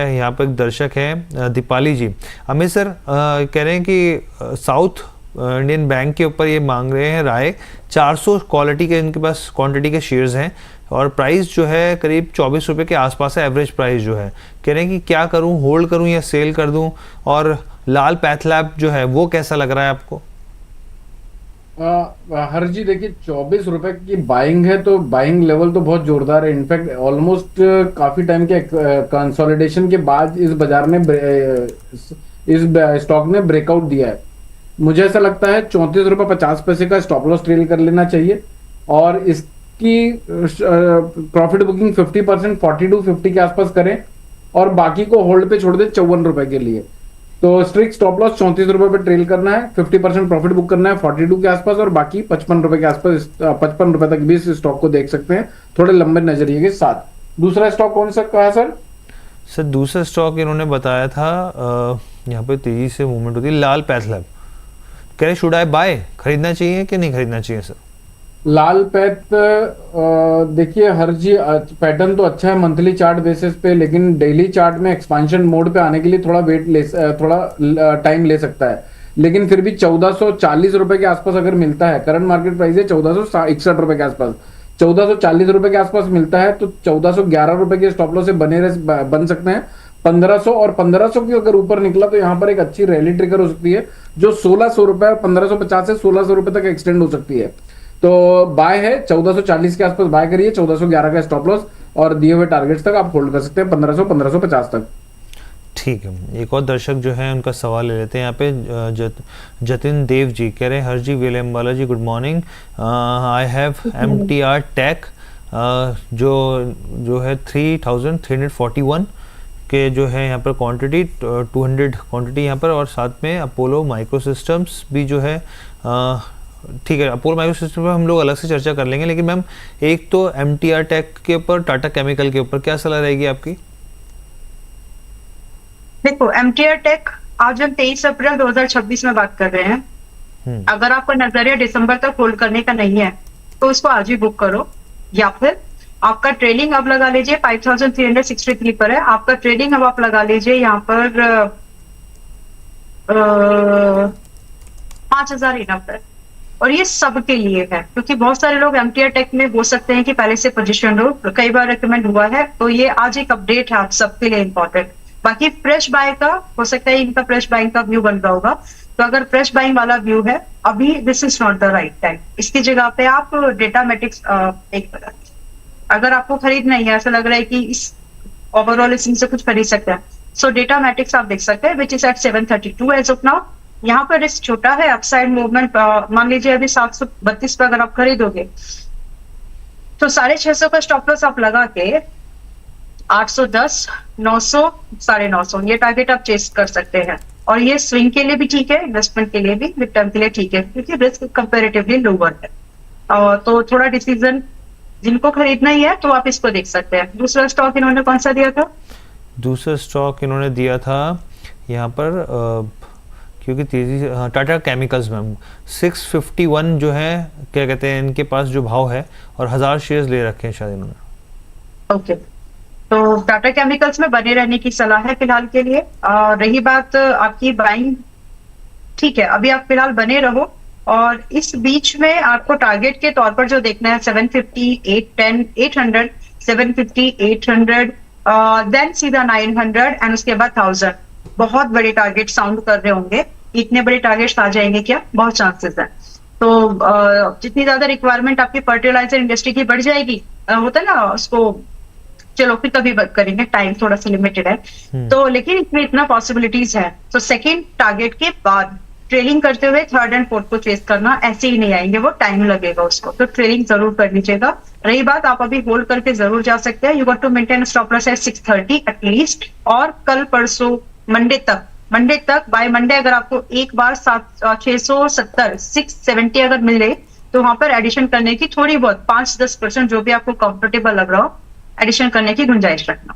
यहाँ पर एक दर्शक है दीपाली जी। अमित सर कह रहे हैं कि साउथ इंडियन बैंक के ऊपर ये मांग रहे हैं राय। 400 क्वालिटी के इनके पास क्वांटिटी के शेयर्स हैं और प्राइस जो है करीब 24 रुपये के आसपास है एवरेज प्राइस जो है। कह रहे हैं कि क्या करूं, होल्ड करूं या सेल कर दूं, और लाल पैथलैब जो है वो कैसा लग रहा है आपको? हर जी देखिए, 24 रुपए की बाइंग है तो बाइंग लेवल तो बहुत जोरदार है। इनफैक्ट ऑलमोस्ट काफी टाइम के कंसोलिडेशन के बाद इस बाजार ने इस स्टॉक ने ब्रेकआउट दिया है। मुझे ऐसा लगता है 34 रुपये 50 पैसे का स्टॉप लॉस ट्रेल कर लेना चाहिए और इसकी प्रॉफिट बुकिंग 50% 4250 के आसपास करें और बाकी को होल्ड पे छोड़ दे 54 रुपए के लिए। तो स्ट्रिक्ट स्टॉप लॉस 34 रुपए पे ट्रेल करना है, 50% प्रॉफिट बुक करना है 42 के आसपास और बाकी 55 रुपए के आसपास 55 रुपए तक भी इस स्टॉक को देख सकते हैं थोड़े लंबे नजरिए के साथ। दूसरा स्टॉक कौन सा कहा सर? सर दूसरा स्टॉक इन्होंने बताया था यहाँ पे तेजी से मूवमेंट होती है, लाल पैथलैब। कह रहे शुड आई बाय, खरीदना चाहिए कि नहीं खरीदना चाहिए सर? लाल पैथ देखिए हर जी पैटर्न तो अच्छा है मंथली चार्ट बेसिस पे, लेकिन डेली चार्ट में एक्सपांशन मोड पे आने के लिए थोड़ा टाइम ले सकता है। लेकिन फिर भी 1440 रुपए के आसपास अगर मिलता है, करंट मार्केट प्राइस है 1461 रुपए के आसपास, 1440 रुपए के आसपास मिलता है तो 1411 रुपए के स्टॉप लॉस से बन सकते हैं। 1500 और 1500 की अगर ऊपर निकला तो यहाँ पर एक अच्छी रैली ट्रिगर हो सकती है जो 1600 रुपए और 1550 से 1600 रुपए तक एक्सटेंड हो सकती है। तो बाय है 1440 के आसपास बाय करिए, 1411 का स्टॉप लॉस और दिए हुए टारगेट्स तक आप होल्ड कर सकते हैं 1500 1550 तक। ठीक है, एक और दर्शक जो है उनका सवाल ले लेते हैं यहाँ पे। जतिन देव जी कह रहे हैं हर जी विलियम वाला जी good morning, I have MTR take जो है 3341 के जो है यहाँ पर क्वांटिटी 200 क्वांटिटी यहाँ पर, और साथ में अपोलो माइक्रो सिस्टम्स भी जो है ठीक है। अपोलो माइक्रो सिस्टम पर हम लोग अलग से चर्चा कर लेंगे, लेकिन मैम एक तो MTR टेक के ऊपर, टाटा केमिकल के ऊपर क्या सलाह रहेगी आपकी? देखो MTR टेक आज हम 23 अप्रैल 2026 में बात कर रहे हैं। अगर आपका नजरिया दिसंबर तक होल्ड करने का नहीं है तो उसको आज ही बुक करो, या फिर आपका ट्रेडिंग अब लगा लीजिए 5363 पर है। आपका ट्रेडिंग अब आप लगा लीजिए यहाँ पर 5000 इनफ है। और ये सबके लिए है क्योंकि बहुत सारे लोग MTR टेक में हो सकते हैं कि पहले से पोजीशन लो, कई बार रिकमेंड हुआ है, तो ये आज एक अपडेट है आप सबके लिए इंपॉर्टेंट। बाकी फ्रेश बाय का हो सकता है इनका फ्रेश बाइंग का व्यू बन रहा होगा, तो अगर फ्रेश बाइंग वाला व्यू है अभी this is not the right time. इसकी जगह पे आप डेटामेटिक्स अगर आपको खरीदना ही है, ऐसा लग रहा है कि इस ओवरऑल इसमें से कुछ खरीद सकते हैं, सो डेटामेटिक्स आप देख सकते हैं which is at 732 as of now. यहाँ पर रिस्क छोटा है, अपसाइड मूवमेंट मान लीजिए अभी 732 पे अगर आप खरीदोगे तो 650 का स्टॉप लॉस आप लगा के 810 900 950 ये टारगेट आप चेस कर सकते हैं। और ये स्विंग के लिए भी ठीक है, इन्वेस्टमेंट के लिए भी, मिड टर्म के लिए ठीक है क्योंकि रिस्क कंपेरेटिवली लोअर है। तो थोड़ा डिसीजन जिनको खरीदना ही है तो आप इसको देख सकते हैं। दूसरा स्टॉक इन्होंने कौन सा दिया था? दूसरा स्टॉक इन्होंने दिया था यहाँ पर क्योंकि तेजी से टाटा केमिकल्स मैम 651 जो है क्या कहते हैं इनके पास जो भाव है, और 1000 शेयर्स ले रखे हैं शायद इन्होंने। ओके, तो टाटा केमिकल्स में बने रहने की सलाह है फिलहाल के लिए। रही बात आपकी बाइंग, ठीक है अभी आप फिलहाल बने रहो, और इस बीच में आपको टारगेट के तौर पर जो देखना है 750 810 800 750 800 देन सीधा 900 एंड उसके बाद 1000। बहुत बड़े टारगेट साउंड कर रहे होंगे, इतने बड़े टारगेट्स आ जाएंगे क्या? बहुत चांसेस है। तो जितनी ज्यादा रिक्वायरमेंट आपकी फर्टिलाइजर इंडस्ट्री की बढ़ जाएगी, होता है ना उसको, चलो फिर कभी बात करेंगे, टाइम थोड़ा सा लिमिटेड है तो, लेकिन इसमें इतना पॉसिबिलिटीज है। तो सेकेंड टारगेट के बाद ट्रेलिंग करते हुए थर्ड एंड फोर्थ को चेस करना, ऐसे ही नहीं आएंगे, वो टाइम लगेगा उसको, तो ट्रेलिंग जरूर कर लीजिएगा। रही बात आप अभी होल्ड करके जरूर जा सकते हैं, you got to maintain stop loss at 630 at least, और कल परसों मंडे तक बाय मंडे अगर आपको एक बार 670 670 अगर मिले तो वहां पर एडिशन करने की थोड़ी बहुत 5-10% जो भी आपको कंफर्टेबल लग रहा हो एडिशन करने की गुंजाइश रखना।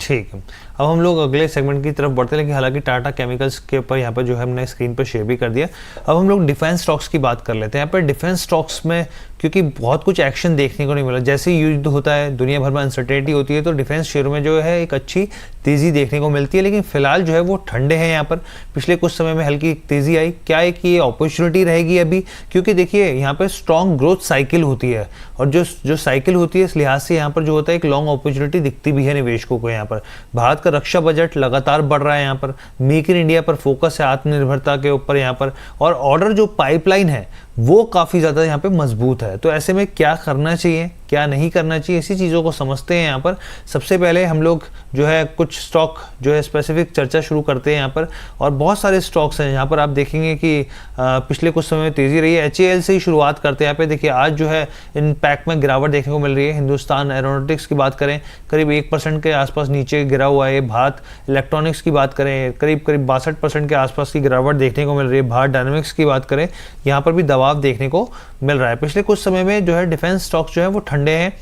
ठीक है, अब हम लोग अगले सेगमेंट की तरफ बढ़ते हैं, लेकिन हालांकि टाटा केमिकल्स के ऊपर यहाँ पर जो है हमने स्क्रीन पर शेयर भी कर दिया। अब हम लोग डिफेंस स्टॉक्स की बात कर लेते हैं। यहाँ पर डिफेंस स्टॉक्स में क्योंकि बहुत कुछ एक्शन देखने को नहीं मिला, जैसे ही युद्ध होता है, दुनिया भर में अनसर्टेनिटी होती है, तो डिफेंस शेयरों में जो है एक अच्छी तेज़ी देखने को मिलती है, लेकिन फिलहाल जो है वो ठंडे हैं। यहाँ पर पिछले कुछ समय में हल्की तेज़ी आई, क्या है कि ये अपॉर्चुनिटी रहेगी अभी, क्योंकि देखिए यहाँ पर स्ट्रॉन्ग ग्रोथ साइकिल होती है, और जो साइकिल होती है इस लिहाज से यहाँ पर जो होता है एक लॉन्ग अपॉर्चुनिटी दिखती भी है निवेशकों को। यहाँ पर भारत का रक्षा बजट लगातार बढ़ रहा है, यहाँ पर मेक इन इंडिया पर फोकस है, आत्मनिर्भरता के ऊपर यहाँ पर, और ऑर्डर जो पाइपलाइन है वो काफ़ी ज़्यादा यहाँ पे मजबूत है। तो ऐसे में क्या करना चाहिए, क्या नहीं करना चाहिए, इसी चीज़ों को समझते हैं यहाँ पर। सबसे पहले हम लोग जो है कुछ स्टॉक जो है स्पेसिफिक चर्चा शुरू करते हैं यहाँ पर, और बहुत सारे स्टॉक्स हैं यहाँ पर। आप देखेंगे कि पिछले कुछ समय में तेज़ी रही है। HAL से ही शुरुआत करते हैं यहाँ पे। देखिए आज जो है इन पैक में गिरावट देखने को मिल रही है। हिंदुस्तान एरोनॉटिक्स की बात करें, करीब 1% के आसपास नीचे गिरा हुआ है। भारत इलेक्ट्रॉनिक्स की बात करें, करीब 62% के आसपास की गिरावट देखने को मिल रही है। भारत डायनामिक्स की बात करें, यहाँ पर भी दबाव देखने को मिल रहा है। पिछले कुछ समय में जो है डिफेंस स्टॉक्स जो है वो ठंडे हैं।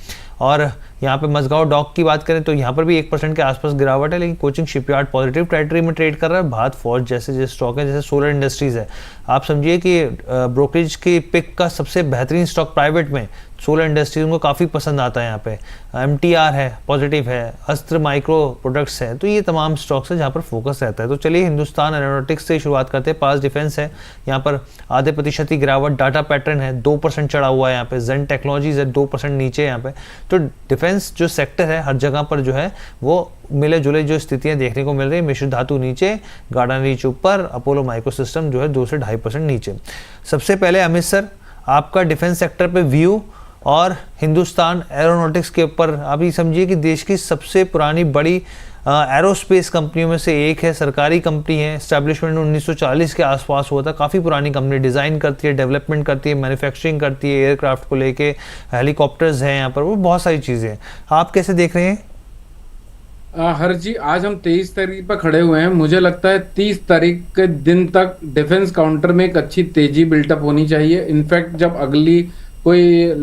और यहाँ पे मजगांव डॉक की बात करें तो यहाँ पर भी 1% के आसपास गिरावट है, लेकिन कोचिंग शिपयार्ड पॉजिटिव टेरिटरी में ट्रेड कर रहा है। भारत फॉर्ज जैसे स्टॉक है, जैसे सोलर इंडस्ट्रीज है, आप समझिए कि ब्रोकरेज की पिक का सबसे बेहतरीन स्टॉक प्राइवेट में सोलर इंडस्ट्रीज उनको काफ़ी पसंद आता है। यहाँ पे MTR है, पॉजिटिव है, अस्त्र माइक्रो प्रोडक्ट्स है, तो ये तमाम स्टॉक्स है जहाँ पर फोकस रहता है। तो चलिए हिंदुस्तान एरोनॉटिक्स से शुरुआत करते हैं। पास डिफेंस है, यहाँ पर आधे प्रतिशत की गिरावट। डाटा पैटर्न है 2% चढ़ा हुआ है यहाँ पे। जेन टेक्नोलॉजीज है 2% नीचे यहाँ पे। तो डिफेंस जो सेक्टर है हर जगह पर जो है वो मिले जुले जो स्थितियां देखने को मिल रही है। मिश्र धातु नीचे, गार्डन रीच ऊपर, अपोलो माइक्रो सिस्टम जो है 2 से 2.5% नीचे। सबसे पहले अमित सर आपका डिफेंस सेक्टर पे व्यू और हिंदुस्तान एरोनॉटिक्स के ऊपर। आप ये समझिए कि देश की सबसे पुरानी बड़ी एरोस्पेस कंपनियों में से एक है, सरकारी कंपनी है। एस्टैब्लिशमेंट 1940 के आसपास हुआ था। काफ़ी पुरानी कंपनी, डिज़ाइन करती है, डेवलपमेंट करती है, मैन्युफैक्चरिंग करती है, एयरक्राफ्ट को लेके, हेलीकॉप्टर्स हैं यहाँ पर, वो बहुत सारी चीज़ें हैं। आप कैसे देख रहे हैं? हर जी, आज हम 23 तारीख पर खड़े हुए हैं। मुझे लगता है 30 तारीख के दिन तक डिफेंस काउंटर में एक अच्छी तेजी बिल्टअप होनी चाहिए। इनफैक्ट जब अगली कोई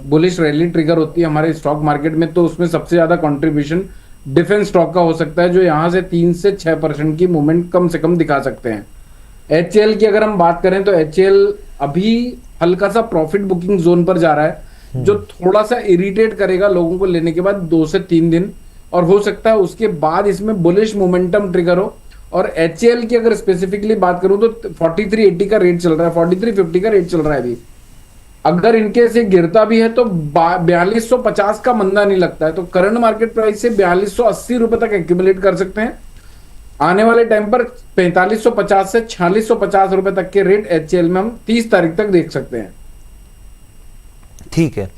बुलिश रैली ट्रिगर होती है हमारे स्टॉक मार्केट में, तो उसमें सबसे ज्यादा कंट्रीब्यूशन डिफेंस स्टॉक का हो सकता है, जो यहाँ से 3 से 6% की मूवमेंट कम से कम दिखा सकते हैं। HAL की अगर हम बात करें तो HAL अभी हल्का सा प्रॉफिट बुकिंग जोन पर जा रहा है, जो थोड़ा सा इरिटेट करेगा लोगों को लेने के बाद 2 से 3 दिन, और हो सकता है उसके बाद इसमें बुलिश मोमेंटम ट्रिगर हो। और HAL की अगर स्पेसिफिकली बात करूं तो 4380 का रेट चल रहा है, 4350 का रेट चल रहा है अभी। अगर इनके से गिरता भी है तो 4250 का मंदा नहीं लगता है, तो करंट मार्केट प्राइस से 4280 रुपए तक एक्यूमुलेट कर सकते हैं। आने वाले टाइम पर 4550 से 4650 रुपए तक के रेट HAL में हम 30 तारीख तक देख सकते हैं। ठीक है।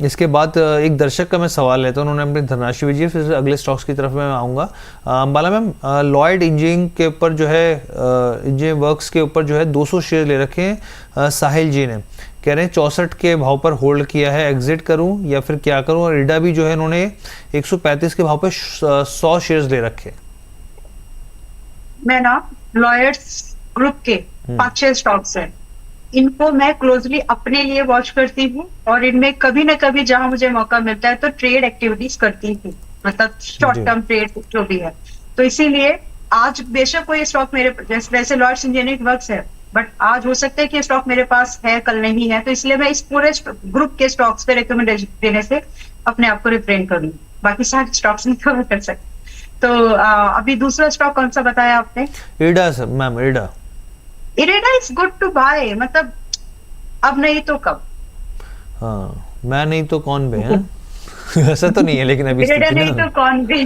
इसके बाद एक दर्शक का मैं सवाल लेता हूँ, उन्होंने अपनी धनराशि भेजी है, फिर अगले स्टॉक्स की तरफ मैं आऊँगा। अंबाला मैम, लॉयड इंजीनियरिंग के ऊपर जो है, इंजीनियरिंग वर्क्स के ऊपर जो है 200 शेयर ले रखे हैं साहिल जी ने। कह रहे हैं 64 के भाव पर होल्ड किया है, एग्जिट करूं या फिर क्या करूं। और इडा भी जो है इन्होंने 135 के भाव पर 100 शेयर्स ले रखे। मैं ना लॉयर्स ग्रुप के 5-6 स्टॉक्स हैं, इनको मैं क्लोजली अपने लिए वॉच करती हूँ, और इनमें कभी ना कभी जहां मुझे मौका मिलता है तो ट्रेड एक्टिविटीज करती हूँ, मतलब शॉर्ट टर्म ट्रेड जो भी है। तो इसीलिए आज बेशक कोई स्टॉक मेरे, जैसे लॉयड्स इंजीनियरिंग वर्क्स है, बट आज हो सकता है कि स्टॉक मेरे पास है, कल नहीं है, तो इसलिए मैं इस पूरे ग्रुप के स्टॉक्स पे रिकमेंडेशन देने से अपने आप को रिफ्रेन करूंगी। बाकी सारे स्टॉक्स नहीं कवर कर सकते। तो अभी दूसरा स्टॉक कौन सा बताया आपने? इडा सर, मैम इडा। IREDA is good to buy, मतलब अब नहीं तो कब। हाँ, मैं नहीं तो कौन बे है। ऐसा तो नहीं है, लेकिन अभी इरेडा नहीं तो कौन भी।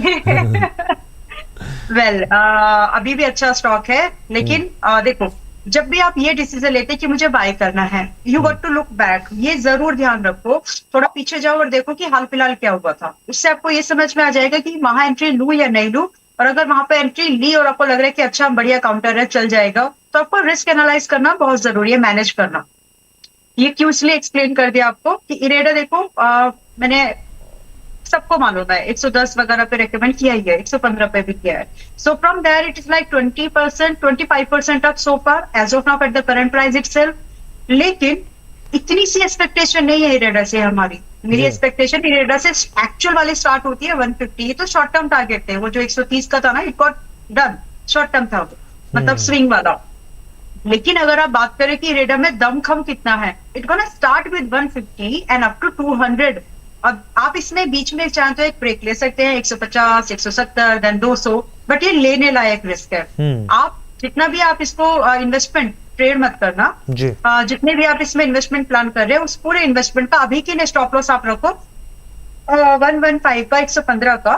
वेल, अभी भी अच्छा स्टॉक है, लेकिन देखो, जब भी आप ये डिसीजन लेते हैं कि मुझे बाय करना है, you got to look back. ये जरूर ध्यान रखो, थोड़ा पीछे जाओ और देखो कि हाल फिलहाल क्या हुआ था। उससे आपको ये समझ में आ जाएगा कि वहां एंट्री लूं या नहीं लूं। और अगर वहां पे एंट्री ली और आपको लग रहा है कि अच्छा बढ़िया काउंटर है, चल जाएगा, तो आपको रिस्क एनालाइज करना बहुत जरूरी है, मैनेज करना। ये क्यों इसलिए एक्सप्लेन कर दिया आपको कि इरेडा देखो, मैंने सबको मालूम है 110 वगैरह पे रेकमेंड किया ही है, 115 पे भी किया है। So from there it is like 20%, 25% up so far as of now at the current price itself. लेकिन इतनी सी एक्सपेक्टेशन नहीं है इरेडा से हमारी। मेरी जी। एक्सपेक्टेशन इरेडा से एक्चुअल वाली स्टार्ट होती है 150। ये तो शॉर्ट टर्म टारगेट थे, वो जो 130 का था ना, it got done, short term था वो, मतलब स्विंग वाला। लेकिन अगर आप बात करें कि इरेडा में दमखम कितना है, it gonna start with 150 and up to 200। अब आप इसमें बीच में चाहें तो एक ब्रेक ले सकते हैं, 150, 170, देन 200, बट ये लेने लायक रिस्क है। आप जितना भी आप इसको इन्वेस्टमेंट ट्रेड मत करना जी। जितने भी आप इसमें इन्वेस्टमेंट प्लान कर रहे हैं, उस पूरे इन्वेस्टमेंट का अभी के लिए स्टॉप लॉस आप रखो 115 का, 115 का।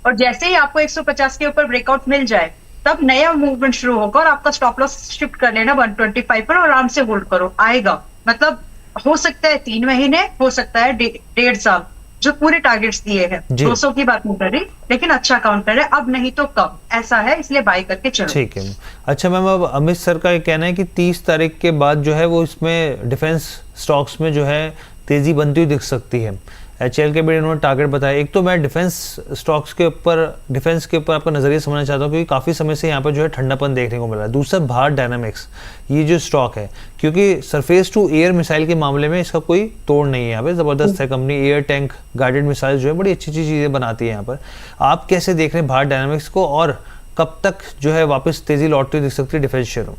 और जैसे ही आपको 150 के ऊपर ब्रेकआउट मिल जाए, तब नया मूवमेंट शुरू होगा और आपका स्टॉप लॉस शिफ्ट कर लेना 125 पर और आराम से होल्ड करो, आएगा। मतलब हो सकता है 3 महीने, हो सकता है 1.5 साल, जो पूरे टारगेट्स दिए हैं। 200 की बात नहीं कर रही, लेकिन अच्छा काउंट कर रहे हैं, अब नहीं तो कब, ऐसा है, इसलिए बाय करके चलो। ठीक है। अच्छा मैम, अब अमित सर का ये कहना है कि 30 तारीख के बाद जो है वो इसमें डिफेंस स्टॉक्स में जो है तेजी बनती हुई दिख सकती है। HL के भी इन्होंने टारगेट बताया। एक तो मैं डिफेंस स्टॉक्स के ऊपर, डिफेंस के ऊपर आपका नजरिया समझना चाहता हूँ, क्योंकि काफ़ी समय से यहाँ पर जो है ठंडापन देखने को मिल रहा है। दूसरा भारत डायनामिक्स, ये जो स्टॉक है, क्योंकि सरफेस टू एयर मिसाइल के मामले में इसका कोई तोड़ नहीं है। यहाँ पे ज़बरदस्त है company, air tank guided missile जो है बड़ी अच्छी अच्छी चीज़ें बनाती है यहाँ पर। आप कैसे देख रहे हैं भारत डायनामिक्स को, और कब तक जो है वापस तेजी लौटती दिख सकती है डिफेंस शेयरों?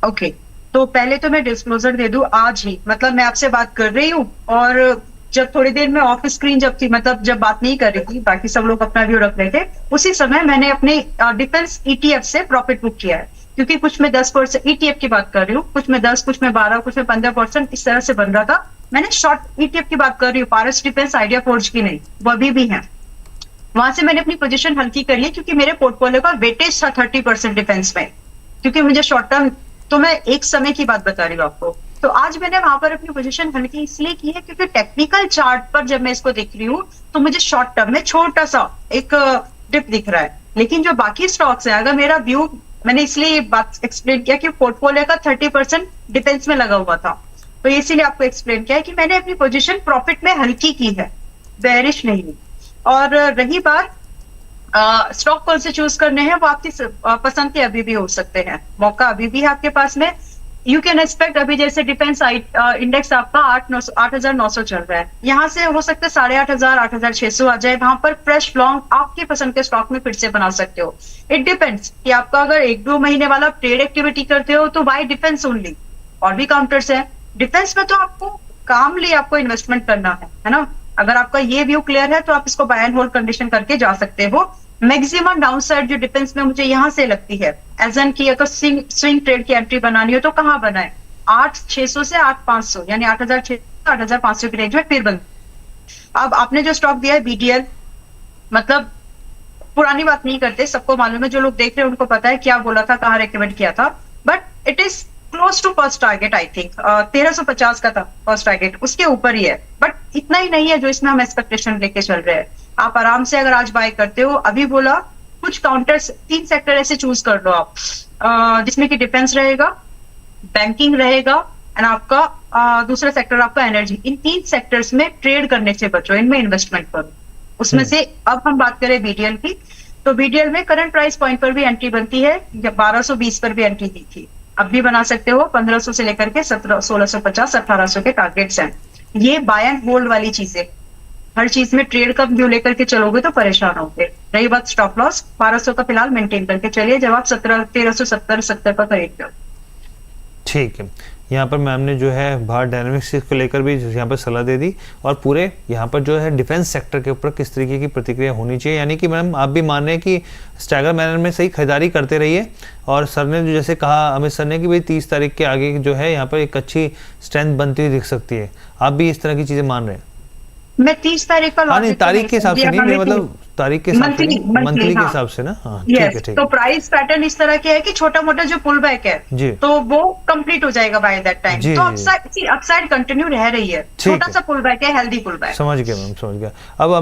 ओके, तो पहले तो मैं डिस्क्लोजर दे दूं आज ही, मतलब मैं आपसे बात कर रही हूँ और जब थोड़ी देर में ऑफ स्क्रीन जब थी, मतलब जब बात नहीं कर रही थी, बाकी सब लोग अपना व्यू रख रहे थे, उसी समय मैंने अपने डिफेंस ETF से प्रॉफिट बुक किया है। क्योंकि कुछ में 10% ETF की बात कर रही हूँ, कुछ में 10, कुछ में 12, कुछ में 15% इस तरह से बन रहा था। मैंने शॉर्ट ETF की बात कर रही हूँ, पारस डिफेंस, आइडिया फोर्ज की नहीं, वो अभी भी है। वहां से मैंने अपनी पोजीशन हल्की करी है, क्योंकि मेरे पोर्टफोलियो का वेटेज था 30% डिफेंस में, क्योंकि मुझे शॉर्ट टर्म, तो मैं एक समय की बात बता रही हूँ आपको। तो आज मैंने वहां पर अपनी पोजीशन हल्की इसलिए की है, क्योंकि टेक्निकल चार्ट पर जब मैं इसको देख रही हूँ, तो मुझे शॉर्ट टर्म में छोटा सा एक डिप दिख रहा है। लेकिन जो बाकी स्टॉक्स है, अगर मेरा व्यू, मैंने इसलिए ये बात एक्सप्लेन किया कि पोर्टफोलियो का 30% डिफेंस में लगा हुआ था, तो इसीलिए आपको एक्सप्लेन किया है कि मैंने अपनी पोजीशन प्रॉफिट में हल्की की है, बेरिश नहीं। और रही बात स्टॉक कौन से चूज करने हैं, वो आपकी पसंद के अभी भी हो सकते हैं, मौका अभी भी है आपके पास में। यू कैन एक्सपेक्ट, अभी जैसे डिफेंस इंडेक्स आपका 8,900 चल रहा है, यहाँ से हो सकता है 8,500, 8,600 आ जाए। वहां पर फ्रेश लॉन्ग आपकी पसंद के स्टॉक में फिर से बना सकते हो। इट डिपेंड्स कि आपका अगर 1-2 महीने वाला ट्रेड एक्टिविटी करते हो तो वाई डिफेंस ओनली, और भी काउंटर्स है डिफेंस में, तो आपको कामली आपको इन्वेस्टमेंट करना है ना। अगर आपका ये व्यू क्लियर है तो आप इसको बाय एंड होल्ड कंडीशन करके जा सकते हो। मैक्सिमम डाउनसाइड जो डिफेंस में मुझे यहां से लगती है, एज एन की अगर स्विंग ट्रेड की एंट्री बनानी हो तो कहां बनाए, 8,600 से 8,500, यानी 8,600 8,500 की रेंज में फिर बन। अब आपने जो स्टॉक दिया है BDL, मतलब पुरानी बात नहीं करते, सबको मालूम है, जो लोग देख रहे हैं उनको पता है क्या बोला था, कहाँ रेकमेंड किया था, but it is close to first target. I think 1350 का था फर्स्ट टारगेट, उसके ऊपर ही है, बट इतना ही नहीं है जो इसमें हम एक्सपेक्टेशन लेके चल रहे हैं। आप आराम से अगर आज बाय करते हो, अभी बोला कुछ काउंटर्स, 3 सेक्टर ऐसे चूज कर लो आप, जिसमें कि डिफेंस रहेगा, बैंकिंग रहेगा, एंड आपका दूसरा सेक्टर आपका एनर्जी। इन 3 सेक्टर्स में ट्रेड करने से बचो, इनमें इन्वेस्टमेंट करो। उसमें से अब हम बात करें BDL की, तो BDL में करंट प्राइस पॉइंट पर भी एंट्री बनती है, 1220 पर भी एंट्री दी थी, अब भी बना सकते हो। 1500 से लेकर के 1650, 1800 के टारगेट्स हैं। ये बाय एंड होल्ड वाली चीजें, हर चीज में ट्रेड का व्यू लेकर के चलोगे तो परेशान होगे। रही बात स्टॉप लॉस, 1200 का फिलहाल मेंटेन करके चलिए, जब आप 1370 पर खरीदते हो। ठीक है, यहाँ पर मैम ने जो है भारत डायनामिक्स को लेकर भी यहाँ पर सलाह दे दी, और पूरे यहाँ पर जो है डिफेंस सेक्टर के ऊपर किस तरीके की प्रतिक्रिया होनी चाहिए। यानी कि मैम आप भी मान रहे हैं कि स्टैगर मैनर में सही खरीदारी करते रहिए, और सर ने जो जैसे कहा, अमित सर ने, कि भाई 30 तारीख के आगे जो है यहाँ पर एक अच्छी स्ट्रेंथ बनती हुई दिख सकती है। आप भी इस तरह की चीज़ें मान रहे हैं? मैं 30 तारीख का, हाँ नहीं, तारीख के हिसाब से नहीं, मेरा मतलब तारीख के हिसाब से, मंथली के हिसाब से ना। हाँ ठीक है, ठीक है। तो प्राइस पैटर्न इस तरह के है कि छोटा मोटा जो पुल बैक है जी, तो वो कंप्लीट हो जाएगा बाय दैट टाइम। तो अपसाइड कंटिन्यू रह रही है, छोटा सा पुल बैक है, हेल्दी पुल बैक। समझ गया मैम, समझ गया। अब